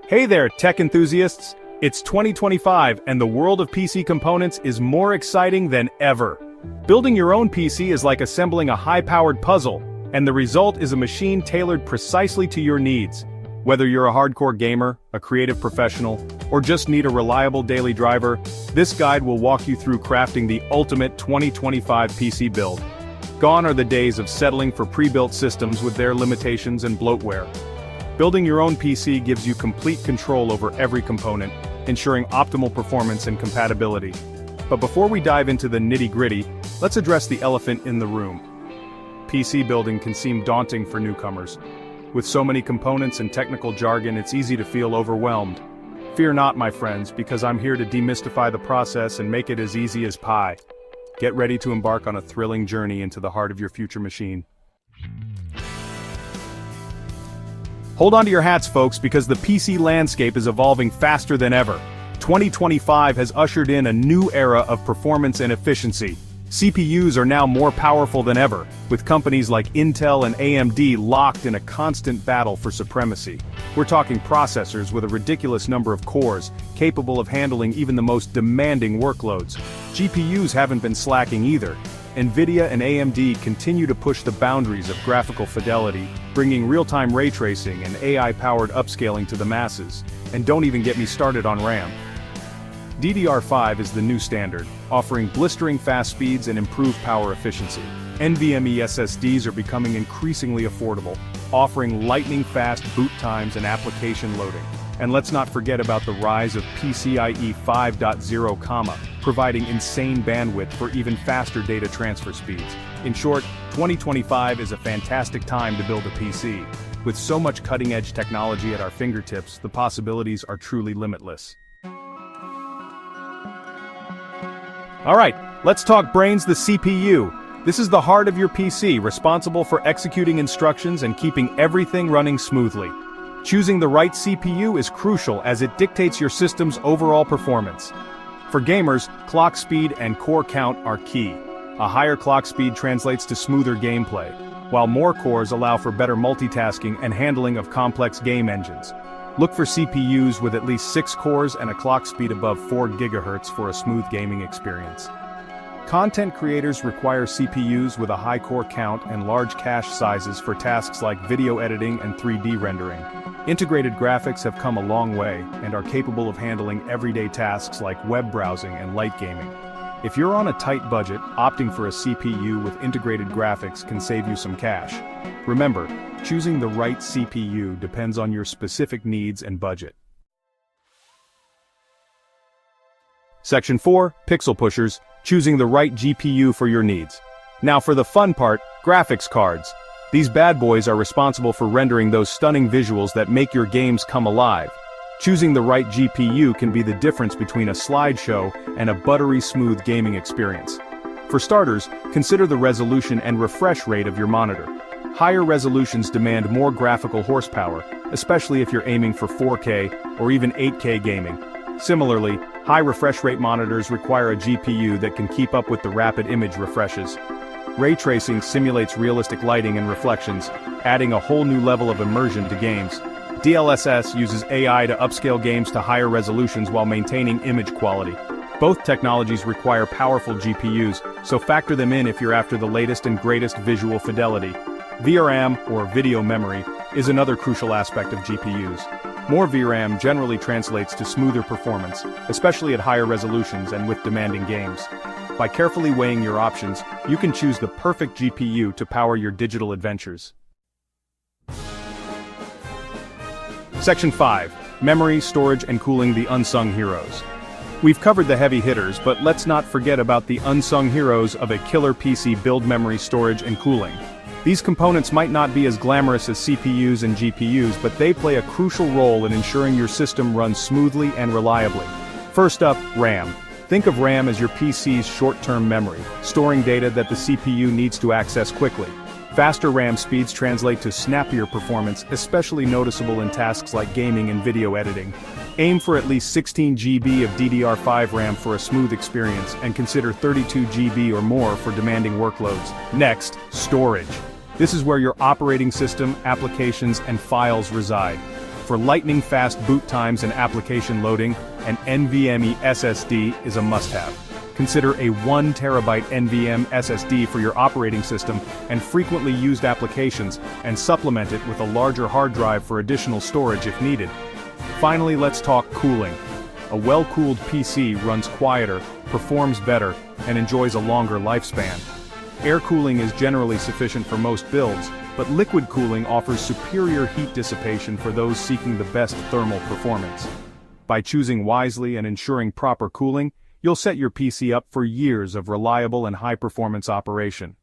Hey there, tech enthusiasts! It's 2025 and the world of PC components is more exciting than ever. Building your own PC is like assembling a high-powered puzzle, and the result is a machine tailored precisely to your needs. Whether you're a hardcore gamer, a creative professional, or just need a reliable daily driver, this guide will walk you through crafting the ultimate 2025 PC build. Gone are the days of settling for pre-built systems with their limitations and bloatware. Building your own PC gives you complete control over every component, ensuring optimal performance and compatibility. But before we dive into the nitty-gritty, let's address the elephant in the room. PC building can seem daunting for newcomers. With so many components and technical jargon, it's easy to feel overwhelmed. Fear not, my friends, because I'm here to demystify the process and make it as easy as pie. Get ready to embark on a thrilling journey into the heart of your future machine. Hold on to your hats, folks, because the PC landscape is evolving faster than ever. 2025 has ushered in a new era of performance and efficiency. CPUs are now more powerful than ever, with companies like Intel and AMD locked in a constant battle for supremacy. We're talking processors with a ridiculous number of cores, capable of handling even the most demanding workloads. GPUs haven't been slacking either. NVIDIA and AMD continue to push the boundaries of graphical fidelity, bringing real-time ray tracing and AI-powered upscaling to the masses. And don't even get me started on RAM. DDR5 is the new standard, offering blistering fast speeds and improved power efficiency. NVMe SSDs are becoming increasingly affordable, offering lightning-fast boot times and application loading. And let's not forget about the rise of PCIe 5.0, providing insane bandwidth for even faster data transfer speeds. In short, 2025 is a fantastic time to build a PC. With so much cutting-edge technology at our fingertips, the possibilities are truly limitless. Alright, let's talk brains, the CPU. This is the heart of your PC, responsible for executing instructions and keeping everything running smoothly. Choosing the right CPU is crucial as it dictates your system's overall performance. For gamers, clock speed and core count are key. A higher clock speed translates to smoother gameplay, while more cores allow for better multitasking and handling of complex game engines. Look for CPUs with at least 6 cores and a clock speed above 4 GHz for a smooth gaming experience. Content creators require CPUs with a high core count and large cache sizes for tasks like video editing and 3D rendering. Integrated graphics have come a long way and are capable of handling everyday tasks like web browsing and light gaming. If you're on a tight budget, opting for a CPU with integrated graphics can save you some cash. Remember, choosing the right CPU depends on your specific needs and budget. Section 4, Pixel Pushers, choosing the right GPU for your needs. Now for the fun part, graphics cards. These bad boys are responsible for rendering those stunning visuals that make your games come alive. Choosing the right GPU can be the difference between a slideshow and a buttery smooth gaming experience. For starters, consider the resolution and refresh rate of your monitor. Higher resolutions demand more graphical horsepower, especially if you're aiming for 4K or even 8K gaming. Similarly, high refresh rate monitors require a GPU that can keep up with the rapid image refreshes. Ray tracing simulates realistic lighting and reflections, adding a whole new level of immersion to games. DLSS uses AI to upscale games to higher resolutions while maintaining image quality. Both technologies require powerful GPUs, so factor them in if you're after the latest and greatest visual fidelity. VRAM, or video memory, is another crucial aspect of GPUs. More VRAM generally translates to smoother performance, especially at higher resolutions and with demanding games. By carefully weighing your options, you can choose the perfect GPU to power your digital adventures. Section 5. Memory, Storage, and Cooling, the Unsung Heroes. We've covered the heavy hitters, but let's not forget about the unsung heroes of a killer PC build: memory, storage, and cooling. These components might not be as glamorous as CPUs and GPUs, but they play a crucial role in ensuring your system runs smoothly and reliably. First up, RAM. Think of RAM as your PC's short-term memory, storing data that the CPU needs to access quickly. Faster RAM speeds translate to snappier performance, especially noticeable in tasks like gaming and video editing. Aim for at least 16 GB of DDR5 RAM for a smooth experience, and consider 32 GB or more for demanding workloads. Next, storage. This is where your operating system, applications, and files reside. For lightning-fast boot times and application loading, an NVMe SSD is a must-have. Consider a 1TB NVMe SSD for your operating system and frequently used applications, and supplement it with a larger hard drive for additional storage if needed. Finally, let's talk cooling. A well-cooled PC runs quieter, performs better, and enjoys a longer lifespan. Air cooling is generally sufficient for most builds, but liquid cooling offers superior heat dissipation for those seeking the best thermal performance. By choosing wisely and ensuring proper cooling, you'll set your PC up for years of reliable and high-performance operation.